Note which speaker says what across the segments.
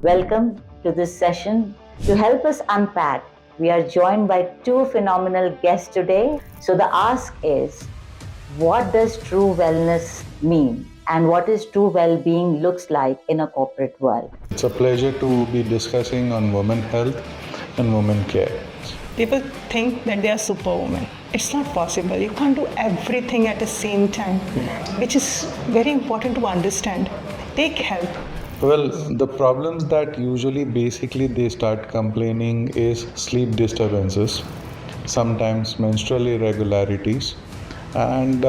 Speaker 1: Welcome to this session. To help us unpack, we are joined by two phenomenal guests today. So the ask is, what does true wellness mean? And what is true well-being looks like in a corporate world?
Speaker 2: It's a pleasure to be discussing on women health and women care.
Speaker 3: People think that they are superwoman. It's not possible. You can't do everything at the same time, which is very important to understand. Take help.
Speaker 2: Well, the problems that usually basically they start complaining is sleep disturbances, sometimes menstrual irregularities, and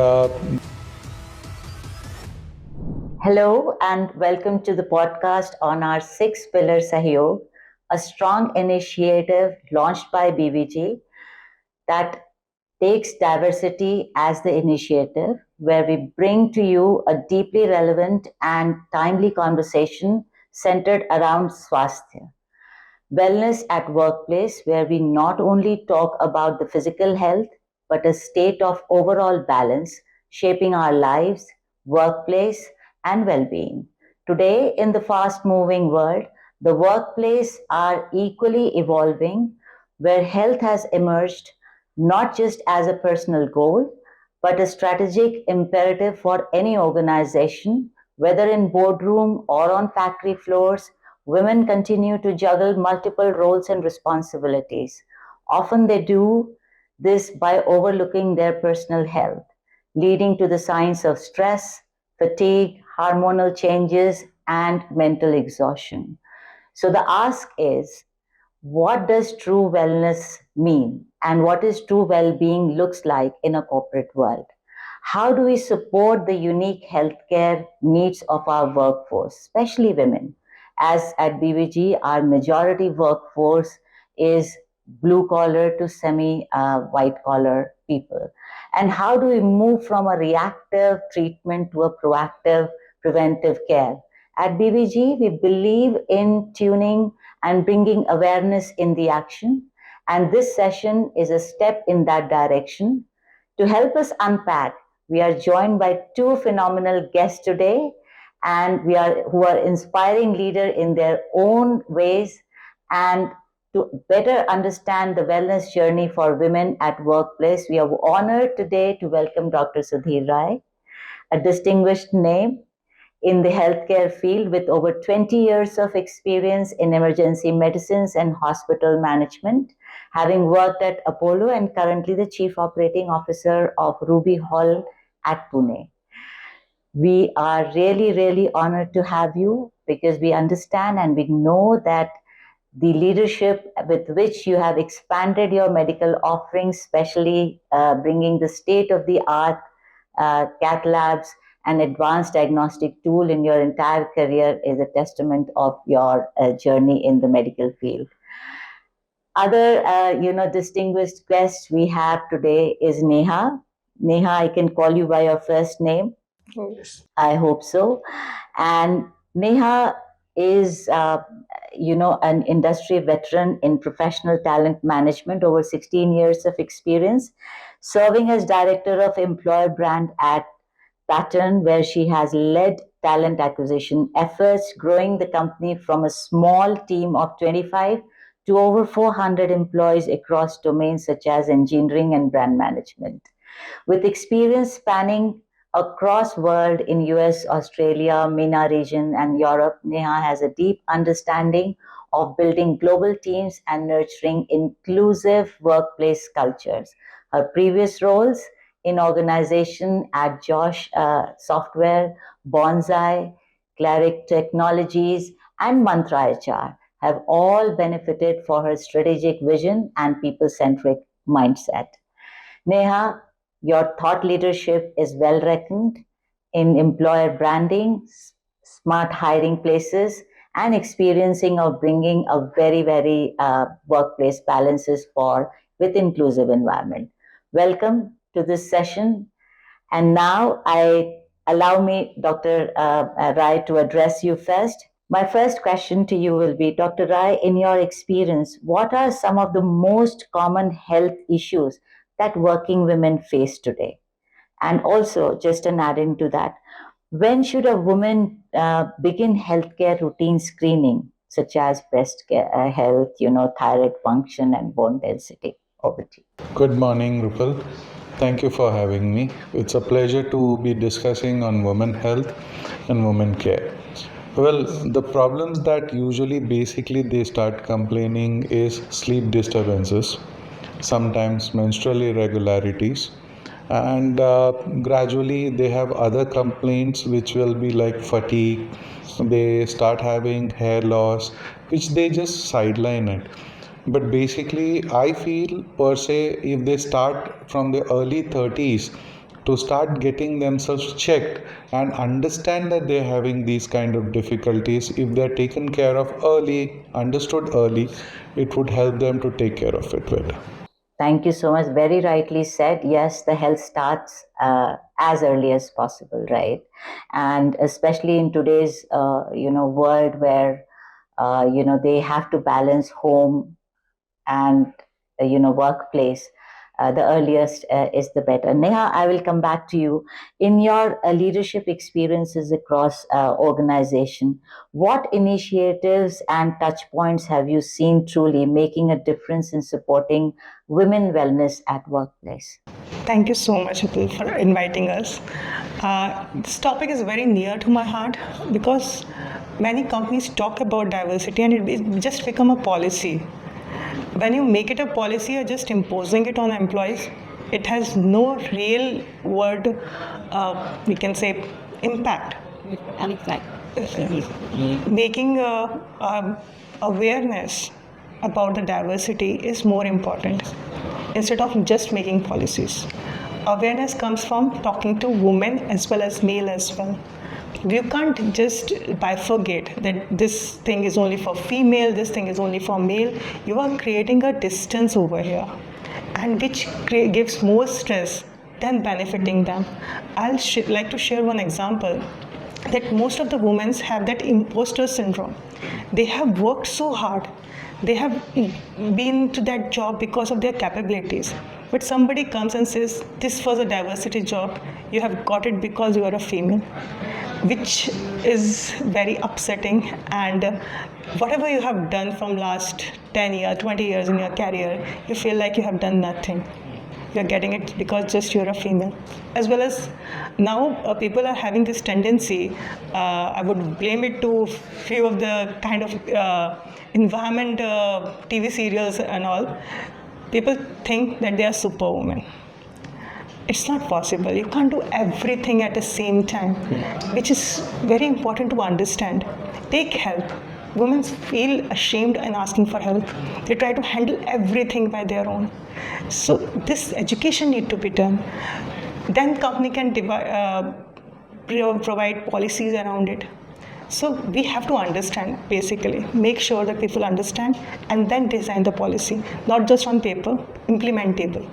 Speaker 1: Hello and welcome to the podcast on our 6-pillar Sahyog, a strong initiative launched by BVG that takes diversity as the initiative, where we bring to you a deeply relevant and timely conversation centered around Swastha, wellness at workplace, where we not only talk about the physical health, but a state of overall balance shaping our lives, workplace, and well-being. Today, in the fast-moving world, the workplace are equally evolving, where health has emerged not just as a personal goal, but a strategic imperative for any organization, whether in boardroom or on factory floors. Women continue to juggle multiple roles and responsibilities. Often they do this by overlooking their personal health, leading to the signs of stress, fatigue, hormonal changes, and mental exhaustion. So the ask is, what does true wellness mean? And what is true well-being looks like in a corporate world? How do we support the unique healthcare needs of our workforce, especially women? As at BVG, our majority workforce is blue collar to semi white collar people. And how do we move from a reactive treatment to a proactive preventive care? At BVG, we believe in tuning and bringing awareness in the action. And this session is a step in that direction. To help us unpack, we are joined by two phenomenal guests today, and who are inspiring leaders in their own ways. And to better understand the wellness journey for women at workplace, we are honored today to welcome Dr. Sudheer Rai, a distinguished name in the healthcare field with over 20 years of experience in emergency medicines and hospital management, having worked at Apollo and currently the Chief Operating Officer of Ruby Hall at Pune. We are really, really honored to have you because we understand and we know that the leadership with which you have expanded your medical offerings, especially bringing the state-of-the-art cath labs and advanced diagnostic tool in your entire career, is a testament of your journey in the medical field. Other, distinguished guest we have today is Neha. Neha, I can call you by your first name.
Speaker 3: Yes.
Speaker 1: I hope so. And Neha is, an industry veteran in professional talent management, over 16 years of experience, serving as director of employer brand at Pattern, where she has led talent acquisition efforts, growing the company from a small team of 25 to over 400 employees across domains such as engineering and brand management. With experience spanning across world in US, Australia, MENA region, and Europe, Neha has a deep understanding of building global teams and nurturing inclusive workplace cultures. Her previous roles in organization at Josh Software, Bonsai, Claric Technologies, and Mantra HR have all benefited for her strategic vision and people-centric mindset. Neha, your thought leadership is well reckoned in employer branding, smart hiring places, and experiencing of bringing a very, very workplace balances for with inclusive environment. Welcome to this session. And now allow me, Dr. Rai, to address you first. My first question to you will be, Dr. Rai, in your experience, what are some of the most common health issues that working women face today? And also, just an add-in to that, when should a woman begin healthcare routine screening such as health, thyroid function and bone density. Over to you.
Speaker 2: Good morning, Rupal. Thank you for having me. It's a pleasure to be discussing on women health and women care. Well, the problems that usually basically they start complaining is sleep disturbances, sometimes menstrual irregularities, and gradually they have other complaints which will be like fatigue. They start having hair loss, which they just sideline it. But basically, I feel per se, if they start from the early 30s to start getting themselves checked and understand that they're having these kind of difficulties, if they're taken care of early, understood early, it would help them to take care of it better.
Speaker 1: Thank you so much. Very rightly said. Yes, the health starts as early as possible, right? And especially in today's, world where, they have to balance home and workplace. The earliest is the better. Neha, I will come back to you. In your leadership experiences across organization, what initiatives and touch points have you seen truly making a difference in supporting women wellness at workplace?
Speaker 3: Thank you so much, Rupal, for inviting us. This topic is very near to my heart because many companies talk about diversity and it just become a policy. When you make it a policy, you're just imposing it on employees. It has no real word, we can say, impact. Making awareness about the diversity is more important instead of just making policies. Awareness comes from talking to women as well as male as well. You can't just bifurcate that this thing is only for female, this thing is only for male. You are creating a distance over here, and which gives more stress than benefiting them. I'll like to share one example that most of the women have that imposter syndrome. They have worked so hard, they have been to that job because of their capabilities, but somebody comes and says this was a diversity job, you have got it because you are a female, which is very upsetting. And whatever you have done from last 10 years 20 years in your career, you feel like you have done nothing. You're getting it because just you're a female. As well as now people are having this tendency, I would blame it to few of the kind of environment TV serials and all. People think that they are superwoman. It's not possible. You can't do everything at the same time, which is very important to understand. Take help. Women feel ashamed in asking for help. They try to handle everything by their own. So this education need to be done. Then company can provide policies around it. So we have to understand, basically, make sure that people understand and then design the policy, not just on paper, implementable.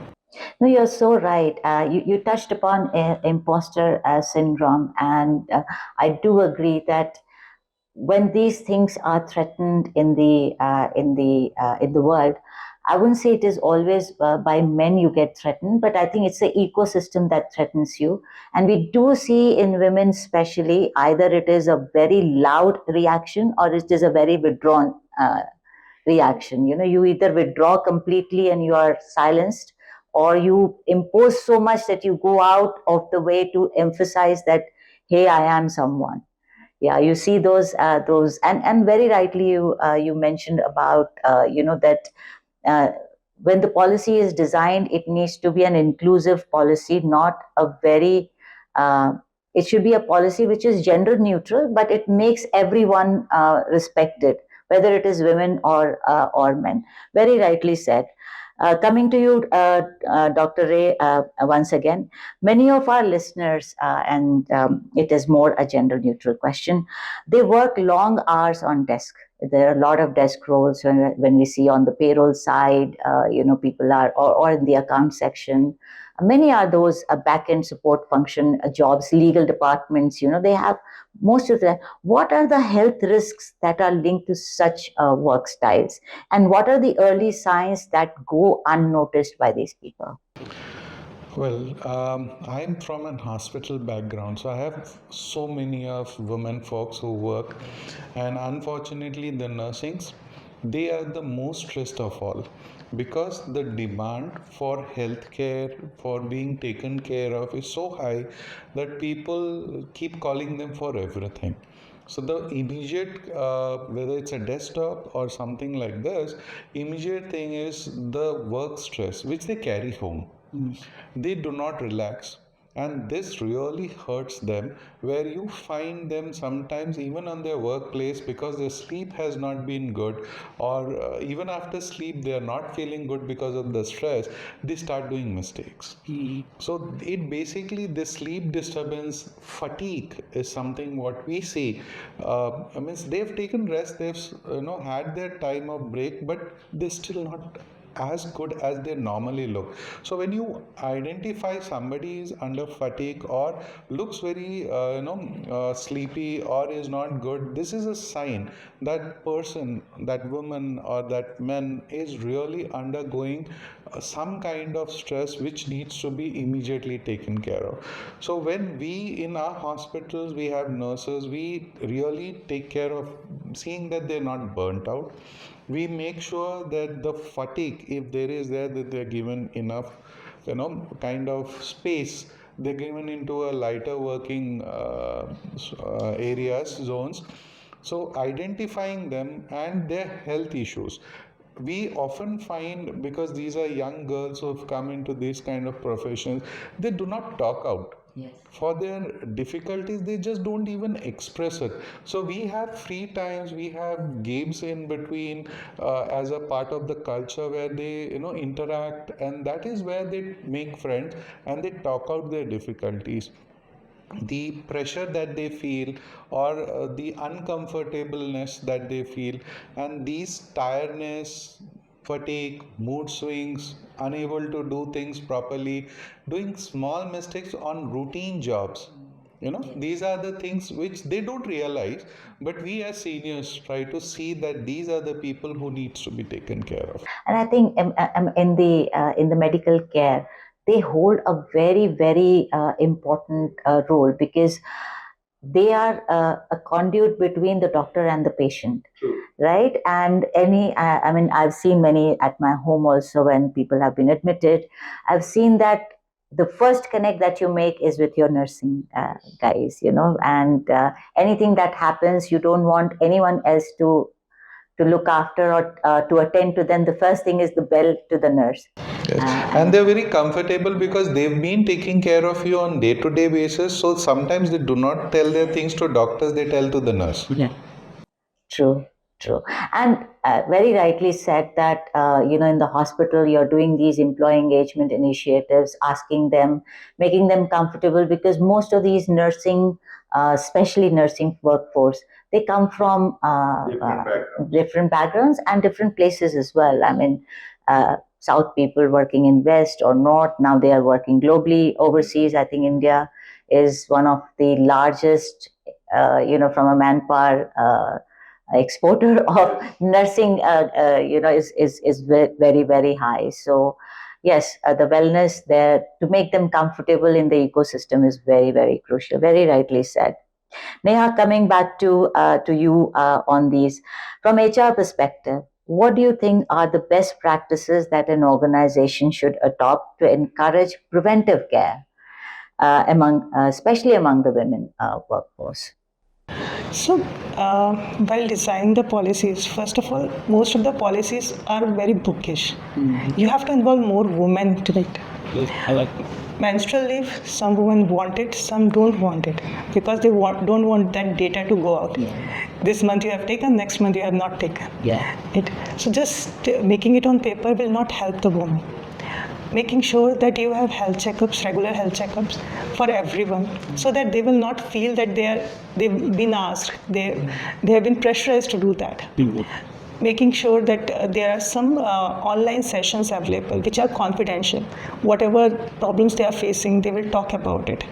Speaker 1: No, you're so right. You touched upon imposter syndrome, and I do agree that when these things are threatened in the world, I wouldn't say it is always by men you get threatened, but I think it's the ecosystem that threatens you. And we do see in women, especially, either it is a very loud reaction or it is a very withdrawn reaction. You either withdraw completely and you are silenced, or you impose so much that you go out of the way to emphasize that, hey, I am someone. Yeah, you see those, and very rightly you mentioned about that uh, when the policy is designed, it needs to be an inclusive policy, not a very uh, it should be a policy which is gender neutral, but it makes everyone respected, whether it is women or men. Very rightly said. Coming to you, Dr. Ray, once again, many of our listeners, and it is more a gender neutral question, they work long hours on desk. There are a lot of desk roles when we see on the payroll side, people are, or in the account section. Many are those back end support function jobs, legal departments, they have most of that. What are the health risks that are linked to such work styles? And what are the early signs that go unnoticed by these people?
Speaker 2: I'm from an hospital background, so I have so many of women folks who work, and unfortunately, the nursings, they are the most stressed of all because the demand for healthcare, for being taken care of, is so high that people keep calling them for everything. So the immediate, whether it's a desktop or something like this, immediate thing is the work stress which they carry home. They do not relax, and this really hurts them, where you find them sometimes even on their workplace, because their sleep has not been good, or even after sleep they are not feeling good because of the stress, they start doing mistakes. So it basically, the sleep disturbance, fatigue is something what we see. I mean, they've taken rest, they've had their time of break, but they're still not as good as they normally look. So when you identify somebody is under fatigue or looks very sleepy or is not good, this is a sign that person, that woman or that man is really undergoing some kind of stress which needs to be immediately taken care of. So when we in our hospitals, we have nurses, we really take care of seeing that they're not burnt out. We make sure that the fatigue, if there is there, that they're given enough kind of space, they're given into a lighter working areas, zones. So identifying them and their health issues, we often find, because these are young girls who have come into these kind of professions, they do not talk out. Yes. For their difficulties, they just don't even express it. So we have free times, we have games in between, as a part of the culture, where they interact, and that is where they make friends and they talk out their difficulties, the pressure that they feel, or the uncomfortableness that they feel, and these tiredness, fatigue, mood swings, unable to do things properly, doing small mistakes on routine jobs. These are the things which they don't realize, but we as seniors try to see that these are the people who needs to be taken care of.
Speaker 1: And I think in the medical care, they hold a very very important role, because they are a conduit between the doctor and the patient. True. Right? And I mean, I've seen many at my home also when people have been admitted. I've seen that the first connect that you make is with your nursing guys, and anything that happens, you don't want anyone else to look after or to attend to them. The first thing is the bell to the nurse.
Speaker 2: Yes. And they're very comfortable because they've been taking care of you on day-to-day basis. So sometimes they do not tell their things to doctors, they tell to the nurse.
Speaker 1: Yeah. True, true. And very rightly said that, in the hospital, you're doing these employee engagement initiatives, asking them, making them comfortable, because most of these nursing, especially nursing workforce, they come from different backgrounds and different places as well. I mean, South people working in West or North, now they are working globally overseas. I think India is one of the largest, from a manpower exporter of nursing, is very very high. So yes, the wellness there, to make them comfortable in the ecosystem, is very very crucial. Very rightly said. Neha, coming back to you on these, from HR perspective, what do you think are the best practices that an organization should adopt to encourage preventive care especially among the women workforce?
Speaker 3: So, while designing the policies, first of all, most of the policies are very bookish. You have to involve more women to it.
Speaker 4: Yes, I like
Speaker 3: Menstrual leave, some women want it, some don't want it, because they don't want that data to go out. This month you have taken, next month you have not taken it. So just making it on paper will not help the woman. Making sure that you have health checkups, regular health checkups for everyone, so that they will not feel that they've been asked, they have been pressurized to do that. Making sure that there are some online sessions available which are confidential. Whatever problems they are facing, they will talk about it.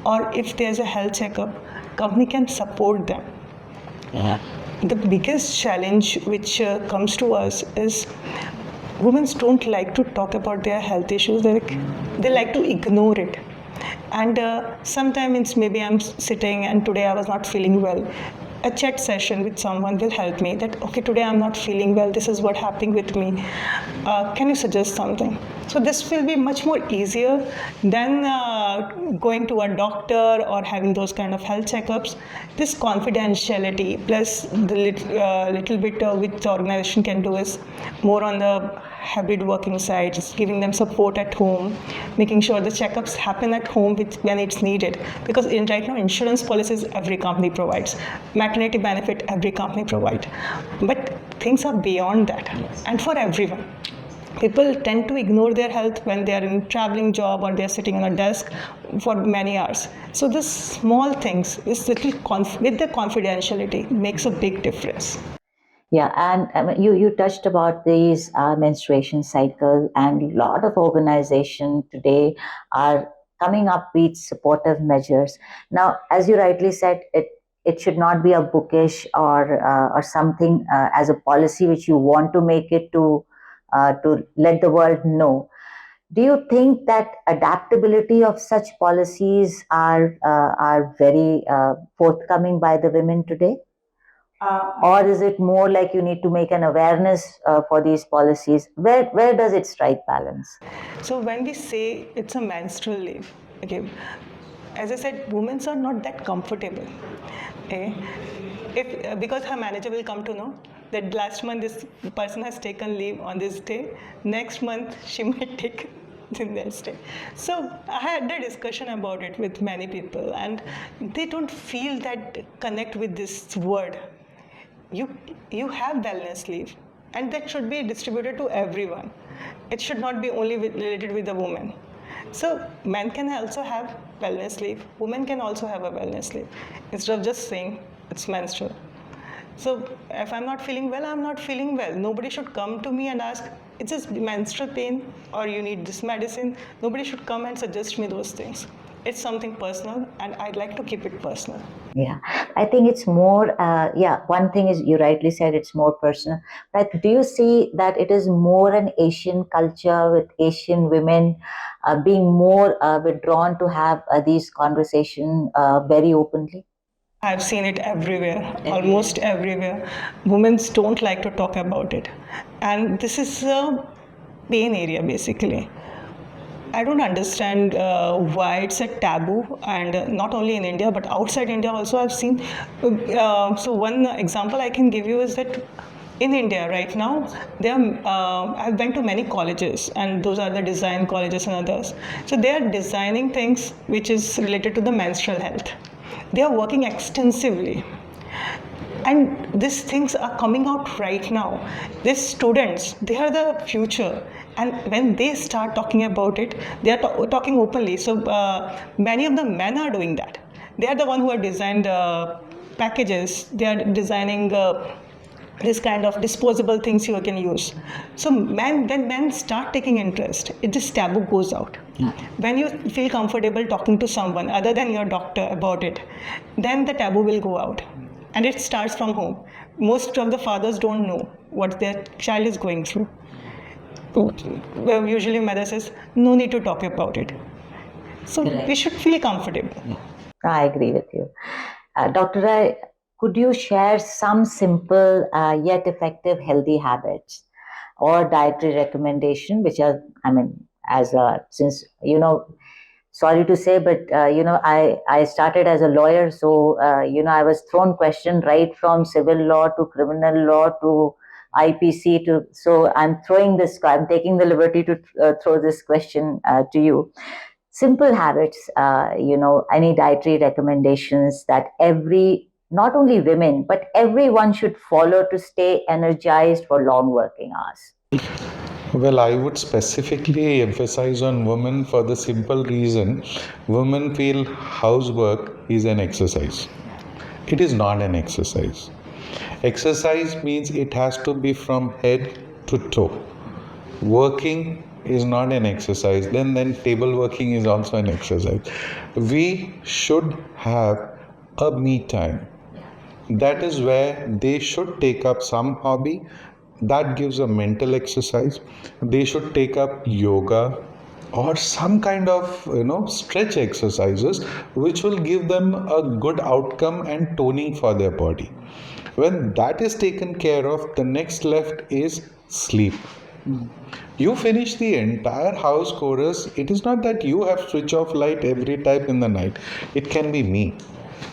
Speaker 3: Or if there's a health checkup, company can support them. The biggest challenge which comes to us is women don't like to talk about their health issues. They like to ignore it. And sometimes maybe I'm sitting and today I was not feeling well. A chat session with someone will help me that, okay, today I'm not feeling well, this is what happening with me. Can you suggest something? So this will be much more easier than going to a doctor or having those kind of health checkups. This confidentiality plus the little bit which the organization can do is more on the hybrid working side, just giving them support at home, making sure the checkups happen at home when it's needed. Because right now, insurance policies every company provides, maternity benefit every company provides, but things are beyond that, and for everyone. People tend to ignore their health when they are in a traveling job or they are sitting on a desk for many hours. So this small things, this little with the confidentiality makes a big difference.
Speaker 1: Yeah, and you touched about these menstruation cycle, and a lot of organization today are coming up with supportive measures. Now, as you rightly said, it should not be a bookish or something as a policy which you want to make it to let the world know. Do you think that adaptability of such policies are very forthcoming by the women today? Or is it more like you need to make an awareness for these policies? Where does it strike balance?
Speaker 3: So when we say it's a menstrual leave, okay, as I said, women are not that comfortable. Okay? If because her manager will come to know that last month this person has taken leave on this day, next month she might take the next day. So I had a discussion about it with many people, and they don't feel that connect with this word. You have wellness leave, and that should be distributed to everyone. It should not be only related with the woman. So men can also have wellness leave, women can also have a wellness leave, instead of just saying it's menstrual. So if I'm not feeling well, I'm not feeling well. Nobody should come to me and ask, it's just menstrual pain or you need this medicine. Nobody should come and suggest me those things. It's something personal, and I'd like to keep it personal.
Speaker 1: Yeah, I think it's more, one thing is you rightly said it's more personal. But do you see that it is more an Asian culture with Asian women being more withdrawn to have these conversations very openly?
Speaker 3: I've seen it everywhere, almost everywhere. Women don't like to talk about it. And this is a pain area basically. I don't understand why it's a taboo, and not only in India but outside India also. I've seen. So one example I can give you is that in India right now, I've been to many colleges, and those are the design colleges and others. So they are designing things which is related to the menstrual health. They are working extensively. And these things are coming out right now. These students, they are the future. And when they start talking about it, they are talking openly. So many of the men are doing that. They are the one who have designed packages. They are designing this kind of disposable things you can use. So when men start taking interest, this taboo goes out. When you feel comfortable talking to someone other than your doctor about it, then the taboo will go out. And it starts from home. Most of the fathers don't know what their child is going through. Well, usually mother says, no need to talk about it. So
Speaker 1: Correct.
Speaker 3: We should feel comfortable.
Speaker 1: I agree with you. Dr. Rai, could you share some simple yet effective healthy habits or dietary recommendation, which are, since, sorry to say, but, I started as a lawyer. So, I was thrown question right from civil law to criminal law to IPC so I'm taking the liberty to throw this question to you. Simple habits, any dietary recommendations that not only women, but everyone should follow to stay energized for long working hours?
Speaker 2: Well, I would specifically emphasize on women for the simple reason women feel housework is an exercise. It is not an exercise. Exercise means it has to be from head to toe. Working is not an exercise. Then table working is also an exercise. We should have a me time. That is where they should take up some hobby that gives a mental exercise. They should take up yoga or some kind of stretch exercises which will give them a good outcome and toning for their body. When that is taken care of, the next left is sleep. You finish the entire house chorus. It is not that you have switch off light every time in the night. It can be me.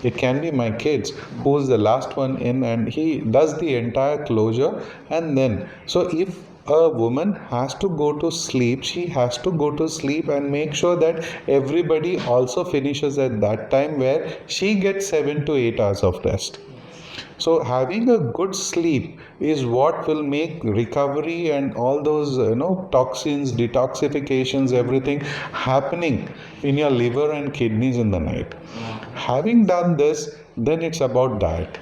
Speaker 2: It can be my kids who's the last one in and he does the entire closure. And then, so if a woman has to go to sleep, she has to go to sleep and make sure that everybody also finishes at that time where she gets 7 to 8 hours of rest. So having a good sleep is what will make recovery and all those toxins, detoxifications, everything happening in your liver and kidneys in the night. Having done this, then it's about diet.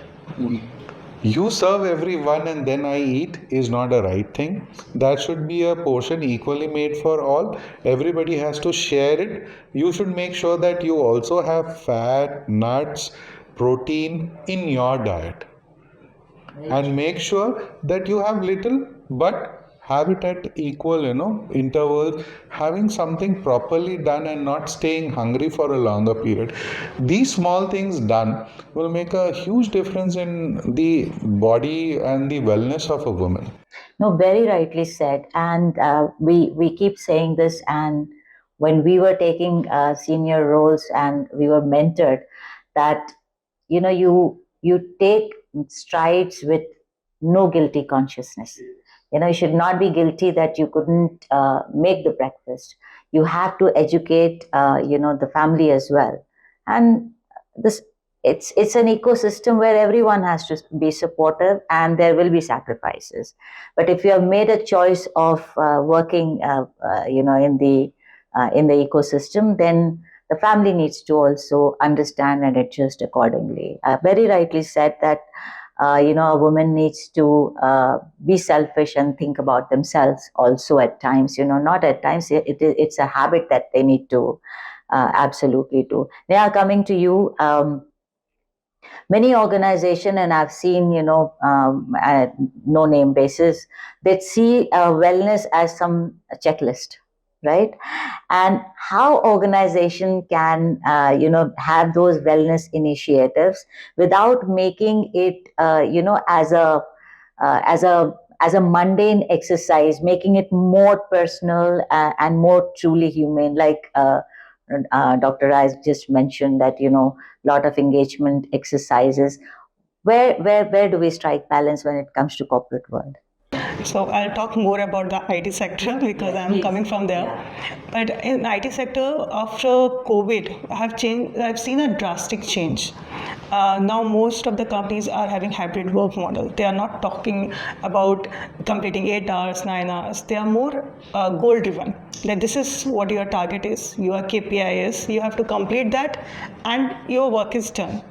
Speaker 2: You serve everyone and then I eat is not a right thing. That should be a portion equally made for all. Everybody has to share it. You should make sure that you also have fat, nuts, protein in your diet. And make sure that you have little but have it at equal intervals, having something properly done and not staying hungry for a longer period. These small things done will make a huge difference in the body and the wellness of a woman.
Speaker 1: No, very rightly said. And we keep saying this. And when we were taking senior roles and we were mentored, that you take strides with no guilty consciousness. You should not be guilty that you couldn't make the breakfast. You have to educate the family as well. And this it's an ecosystem where everyone has to be supportive and there will be sacrifices. But if you have made a choice of working in the ecosystem, then the family needs to also understand and adjust accordingly. Very rightly said that a woman needs to be selfish and think about themselves also at times. Not at times. It's a habit that they need to absolutely do. Neha, coming to you. Many organization, and I've seen at no name basis, they see wellness as some checklist, right? And how organization can have those wellness initiatives without making it as a mundane exercise, making it more personal and more truly human, like Dr. Rais just mentioned that lot of engagement exercises. Where do we strike balance when it comes to corporate world?
Speaker 3: So I'll talk more about the IT sector because I'm coming from there. But in IT sector, after COVID, I've seen a drastic change. Now most of the companies are having hybrid work model. They are not talking about completing 8 hours, 9 hours. They are more goal driven. Like this is what your target is, your KPI is. You have to complete that, and your work is done.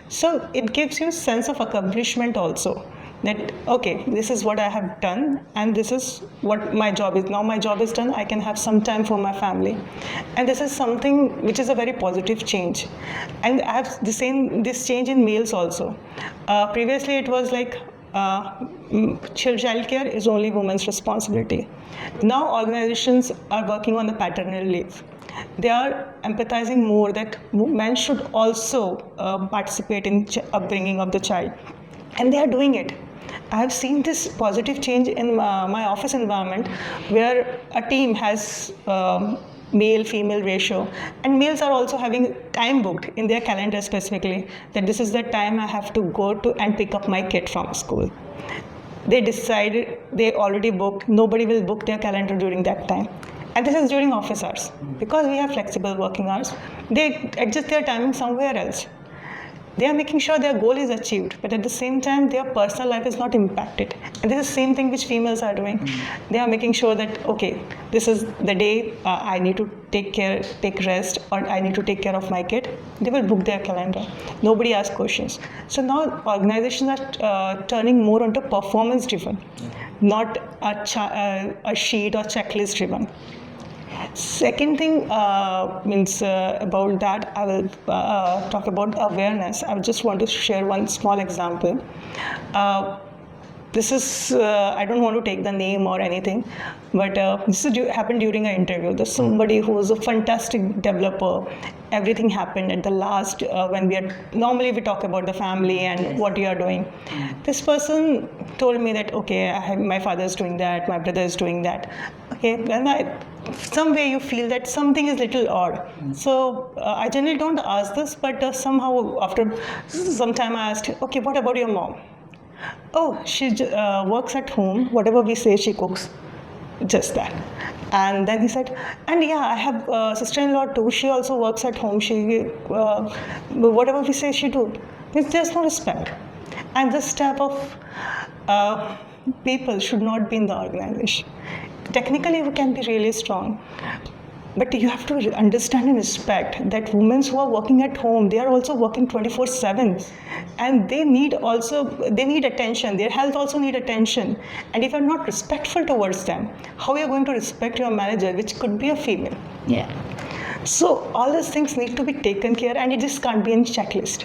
Speaker 3: So it gives you a sense of accomplishment also. That okay, this is what I have done and this is what my job is. Now my job is done, I can have some time for my family. And this is something which is a very positive change. And I have this change in males also. Previously it was like child care is only women's responsibility. Now organizations are working on the paternal leave. They are empathizing more that men should also participate in upbringing of the child. And they are doing it. I have seen this positive change in my office environment where a team has male-female ratio, and males are also having time booked in their calendar specifically that this is the time I have to go to and pick up my kid from school. They decided, they already booked, nobody will book their calendar during that time. And this is during office hours. Because we have flexible working hours, they adjust their timing somewhere else. They are making sure their goal is achieved, but at the same time, their personal life is not impacted. And this is the same thing which females are doing. They are making sure that, okay, this is the day I need to take rest, or I need to take care of my kid. They will book their calendar. Nobody asks questions. So now organizations are turning more onto performance driven, not a sheet or checklist driven. Second thing about that, I will talk about awareness. I just want to share one small example. This is, I don't want to take the name or anything, but this is happened during an interview. There's somebody who was a fantastic developer. Everything happened at the last when normally we talk about the family and what you are doing. This person told me that, okay, my father is doing that, my brother is doing that. Okay, then some way you feel that something is little odd. So I generally don't ask this, but somehow after some time I asked, okay, what about your mom? Oh, she works at home. Whatever we say, she cooks. Just that. And then he said, and yeah, I have a sister-in-law too. She also works at home. She, whatever we say, she do. There's no respect. And this type of people should not be in the organization. Technically, we can be really strong. But you have to understand and respect that women who are working at home, they are also working 24/7, and they need attention. Their health also need attention. And if you're not respectful towards them, how are you going to respect your manager, which could be a female?
Speaker 1: Yeah.
Speaker 3: So all these things need to be taken care, and it just can't be in checklist.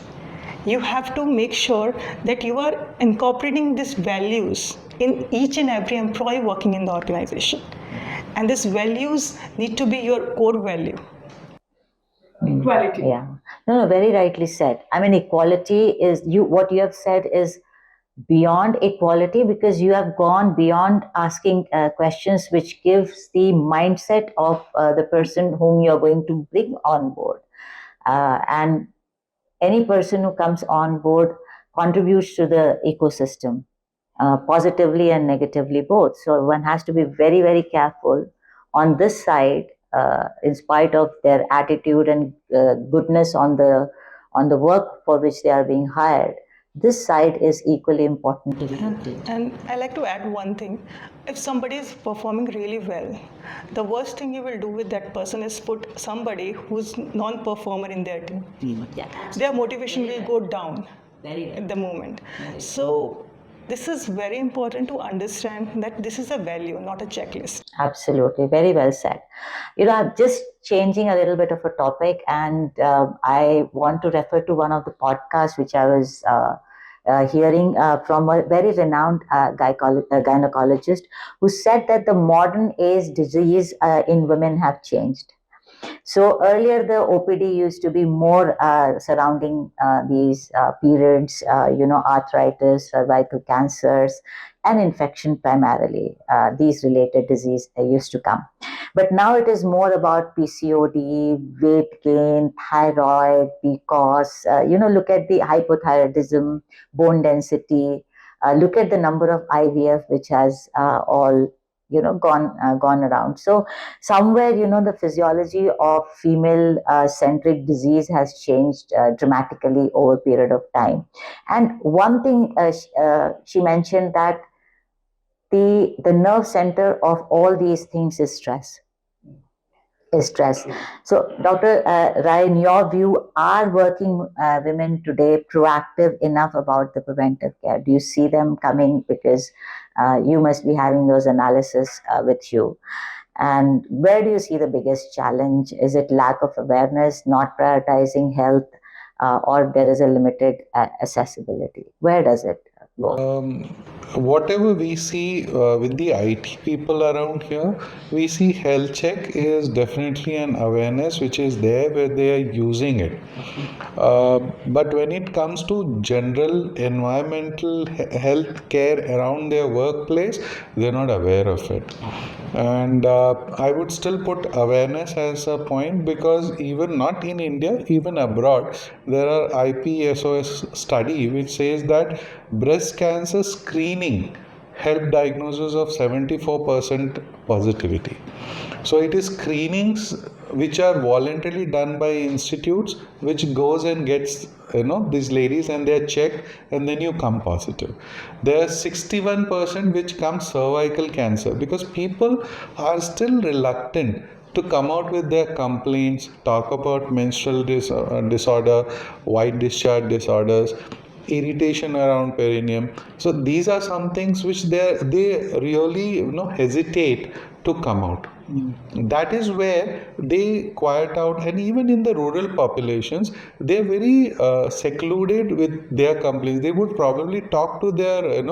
Speaker 3: You have to make sure that you are incorporating these values in each and every employee working in the organization. And these values need to be your core value.
Speaker 1: Equality. Yeah. No, very rightly said. I mean, equality is what you have said is beyond equality, because you have gone beyond asking questions which gives the mindset of the person whom you are going to bring on board. And any person who comes on board contributes to the ecosystem. Positively and negatively both. So one has to be very, very careful on this side, in spite of their attitude and goodness on the work for which they are being hired. This side is equally important to be.
Speaker 3: And I like to add one thing. If somebody is performing really well, the worst thing you will do with that person is put somebody who's non-performer in their team.
Speaker 1: Yeah.
Speaker 3: Their motivation will go down at the moment. So this is very important to understand that this is a value, not a checklist.
Speaker 1: Absolutely, very well said. I'm just changing a little bit of a topic, and I want to refer to one of the podcasts which I was hearing from a very renowned gynecologist who said that the modern age disease in women have changed. So earlier, the OPD used to be more surrounding these periods, arthritis, cervical cancers, and infection primarily. These related disease used to come. But now it is more about PCOD, weight gain, thyroid, PCOS. Look at the hypothyroidism, bone density. Look at the number of IVF, which has all gone around. So somewhere, the physiology of female centric disease has changed dramatically over a period of time. And one thing she mentioned that the nerve center of all these things is stress. So, Dr. Rai, in your view, are working women today proactive enough about the preventive care? Do you see them coming? Because you must be having those analysis with you. And where do you see the biggest challenge? Is it lack of awareness, not prioritizing health, or there is a limited accessibility? Where does it go?
Speaker 2: Whatever we see with the IT people around here, we see health check is definitely an awareness which is there where they are using it. But when it comes to general environmental health care around their workplace, they're not aware of it. And I would still put awareness as a point, because even not in India, even abroad, there are IPSOS study which says that breast cancer screening help diagnosis of 74% positivity. So it is screenings which are voluntarily done by institutes, which goes and gets these ladies, and they are checked, and then you come positive. There are 61% which comes cervical cancer, because people are still reluctant to come out with their complaints, talk about menstrual disorder, white discharge disorders, irritation around perineum. So these are some things which they really hesitate to come out. That is where they quiet out, and even in the rural populations, they're very secluded with their complaints. They would probably talk to their,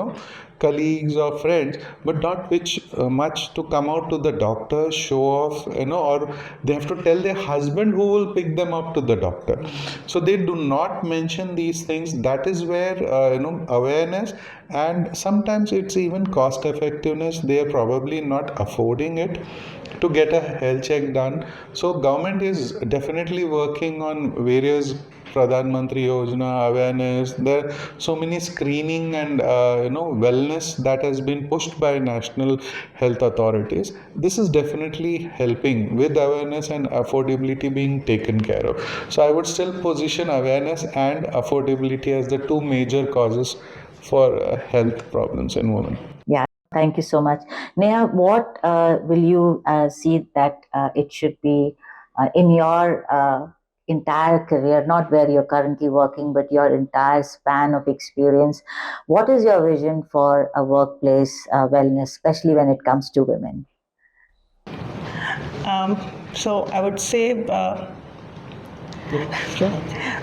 Speaker 2: colleagues or friends, but not which much to come out to the doctor, show off, or they have to tell their husband who will pick them up to the doctor. So they do not mention these things. That is where awareness, and sometimes it's even cost effectiveness. They are probably not affording it to get a health check done. So government is definitely working on various Pradhan Mantri Yojana awareness. There are so many screening and wellness that has been pushed by national health authorities. This is definitely helping with awareness and affordability being taken care of. So I would still position awareness and affordability as the two major causes for health problems in women.
Speaker 1: Yeah, thank you so much. Neha, what will you see that it should be in your entire career, not where you're currently working, but your entire span of experience? What is your vision for a workplace wellness, especially when it comes to women?
Speaker 3: So I would say,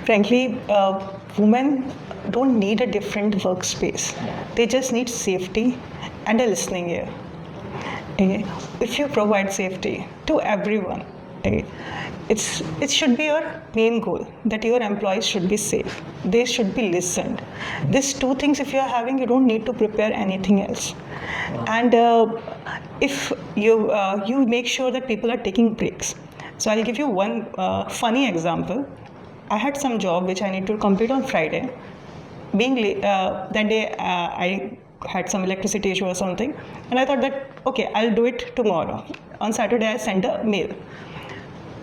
Speaker 3: frankly, women don't need a different workspace. They just need safety and a listening ear. Okay? If you provide safety to everyone, okay, it should be your main goal that your employees should be safe. They should be listened. These two things, if you are having, you don't need to prepare anything else. And if you make sure that people are taking breaks. So I'll give you one funny example. I had some job which I need to complete on Friday. Being that day, I had some electricity issue or something, and I thought that okay, I'll do it tomorrow. On Saturday, I sent a mail.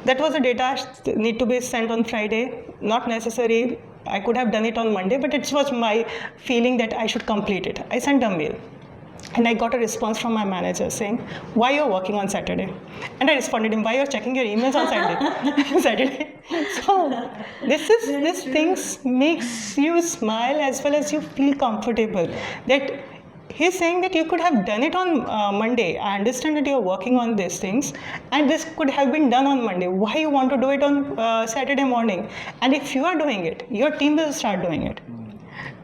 Speaker 3: That was the data need to be sent on Friday. Not necessary. I could have done it on Monday, but it was my feeling that I should complete it. I sent a mail. And I got a response from my manager saying, "Why you're working on Saturday?" And I responded him, "Why you're checking your emails on Saturday?" Saturday. So this things makes you smile as well as you feel comfortable. That he's saying that you could have done it on Monday. I understand that you're working on these things, and this could have been done on Monday. Why you want to do it on Saturday morning? And if you are doing it, your team will start doing it.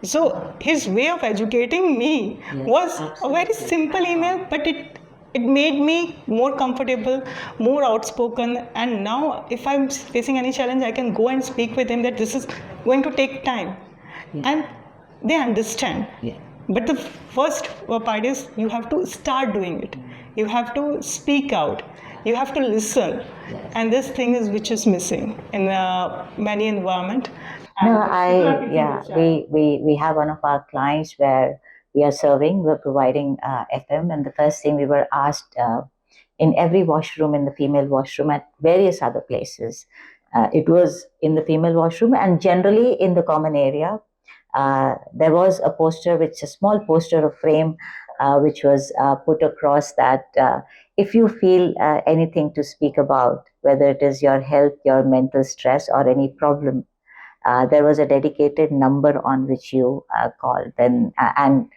Speaker 3: So his way of educating me was a very simple email, but it made me more comfortable, more outspoken, and now if I'm facing any challenge, I can go and speak with him that this is going to take time. And they understand. But the first part is you have to start doing it. You have to speak out. You have to listen. And this thing is which is missing in many environment.
Speaker 1: No, we have one of our clients where we are serving, we're providing FM, and the first thing we were asked in every washroom, in the female washroom, at various other places, it was in the female washroom, and generally in the common area, there was a poster, which a small poster of frame, which was put across that if you feel anything to speak about, whether it is your health, your mental stress, or any problem, there was a dedicated number on which you call. Then and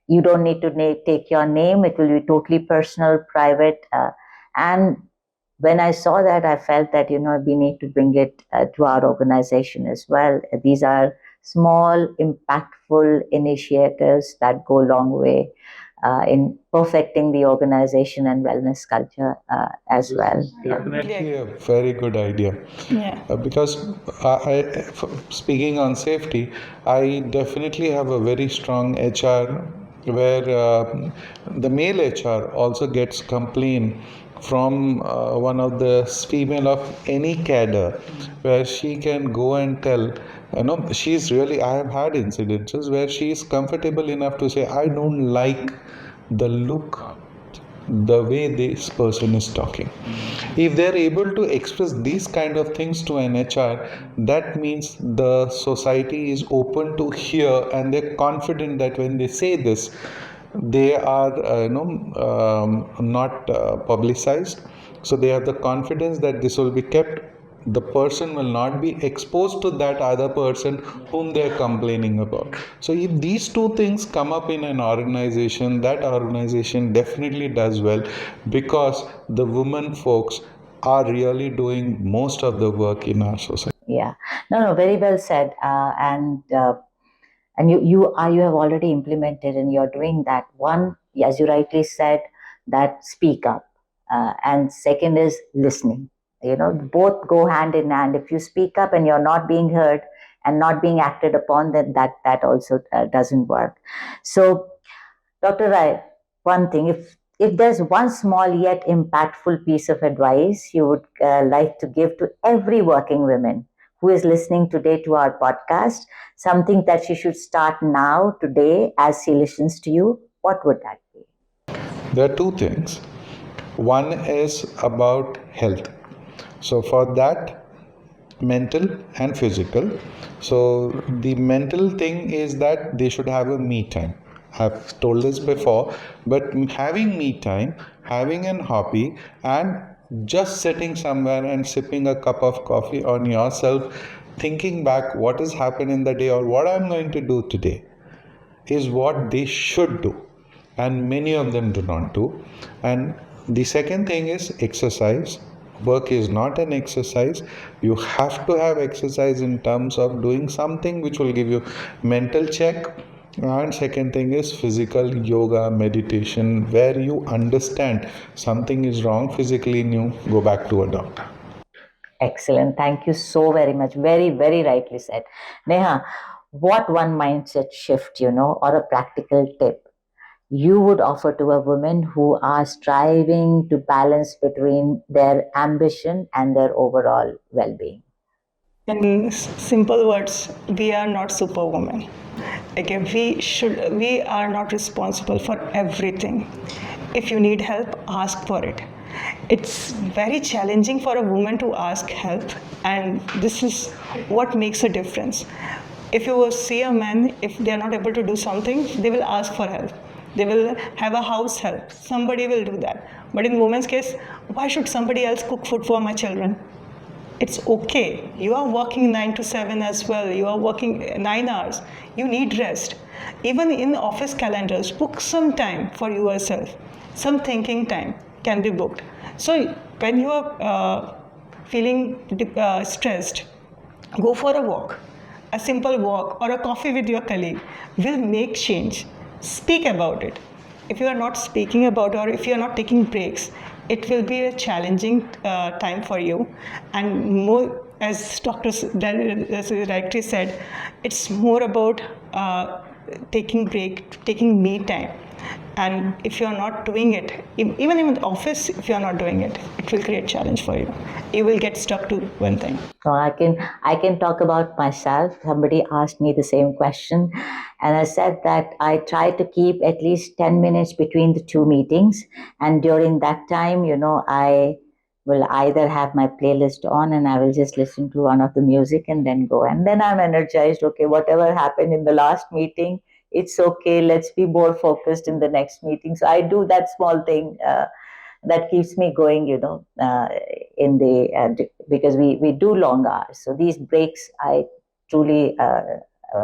Speaker 1: you don't need to take your name. It will be totally personal, private. And when I saw that, I felt that we need to bring it to our organization as well. These are small, impactful initiatives that go a long way in perfecting the organization and wellness culture as well.
Speaker 2: Definitely a very good idea. Because speaking on safety, I definitely have a very strong HR where the male HR also gets complaint from one of the female of any cadre, where she can go and tell, she's really, I have had incidences where she is comfortable enough to say, I don't like the look, the way this person is talking. If they're able to express these kind of things to an HR, that means the society is open to hear, and they're confident that when they say this, they are not publicized. So they have the confidence that this will be kept the person will not be exposed to that other person whom they are complaining about. So if these two things come up in an organization, that organization definitely does well, because the women folks are really doing most of the work in our society.
Speaker 1: Yeah, no, very well said. And you have already implemented, and you're doing that. One, as you rightly said, that speak up, and second is listening. Both go hand in hand. If you speak up and you're not being heard and not being acted upon, then that also doesn't work. So, Dr. Rai, one thing, if there's one small yet impactful piece of advice you would like to give to every working woman who is listening today to our podcast, something that she should start now, today, as she listens to you, what would that be?
Speaker 2: There are two things. One is about health. So for that, mental and physical. So the mental thing is that they should have a me time. I've told this before, but having me time, having an hobby, and just sitting somewhere and sipping a cup of coffee on yourself, thinking back what has happened in the day or what I'm going to do today, is what they should do, and many of them do not do. And the second thing is exercise. Work is not an exercise. You have to have exercise in terms of doing something which will give you mental check. And second thing is physical yoga, meditation, where you understand something is wrong physically in you, go back to a doctor.
Speaker 1: Excellent. Thank you so very much. Very, very rightly said. Neha, what one mindset shift, or a practical tip you would offer to a woman who are striving to balance between their ambition and their overall well-being?
Speaker 3: In simple words, we are not superwoman. Okay, we are not responsible for everything. If you need help, ask for it. It's very challenging for a woman to ask help, and this is what makes a difference. If you see a man, if they are not able to do something, they will ask for help. They will have a house help. Somebody will do that. But in women's case, why should somebody else cook food for my children? It's okay. You are working 9 to 7 as well. You are working 9 hours. You need rest. Even in office calendars, book some time for yourself. Some thinking time can be booked. So when you are feeling stressed, go for a walk. A simple walk or a coffee with your colleague will make change. Speak about it. If you are not speaking about, or if you are not taking breaks, it will be a challenging time for you. And more, as Dr. Directly said, it's more about taking break, taking me time. And if you are not doing it, even in the office, if you are not doing it, it will create challenge for you. You will get stuck to one thing.
Speaker 1: So I can talk about myself. Somebody asked me the same question, and I said that I try to keep at least 10 minutes between the two meetings, and during that time, I will either have my playlist on and I will just listen to one of the music and then go, and then I'm energized. Okay, whatever happened in the last meeting, it's okay. Let's be more focused in the next meeting. So I do that small thing. That keeps me going, in the because we do long hours. So these breaks, I truly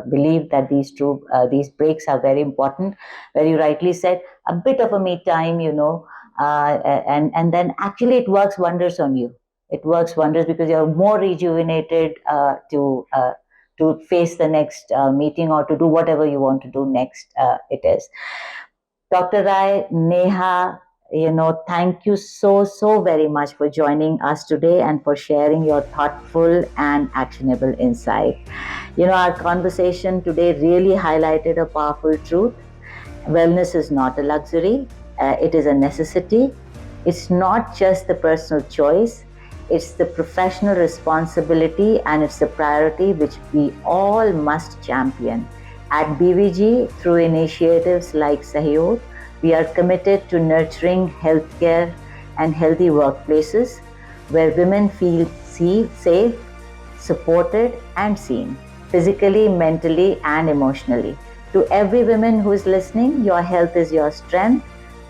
Speaker 1: believe that these breaks are very important. Where you rightly said, a bit of a me time, and then actually it works wonders on you. It works wonders because you're more rejuvenated to face the next meeting or to do whatever you want to do next. It is. Dr. Rai, Neha, thank you so very much for joining us today and for sharing your thoughtful and actionable insight. Our conversation today really highlighted a powerful truth. Wellness is not a luxury, it is a necessity. It's not just the personal choice, it's the professional responsibility, and it's the priority which we all must champion. At BVG, through initiatives like Sahyog, we are committed to nurturing healthcare and healthy workplaces where women feel safe, supported, and seen, physically, mentally, and emotionally. To every woman who is listening, your health is your strength.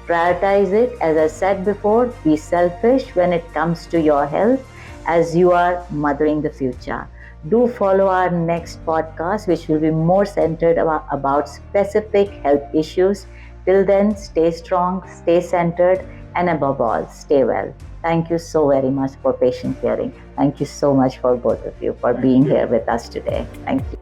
Speaker 1: Prioritize it. As I said before, be selfish when it comes to your health as you are mothering the future. Do follow our next podcast, which will be more centered about specific health issues. Till then, stay strong, stay centered, and above all, stay well. Thank you so very much for patient hearing. Thank you so much for both of you for being here with us today. Thank you.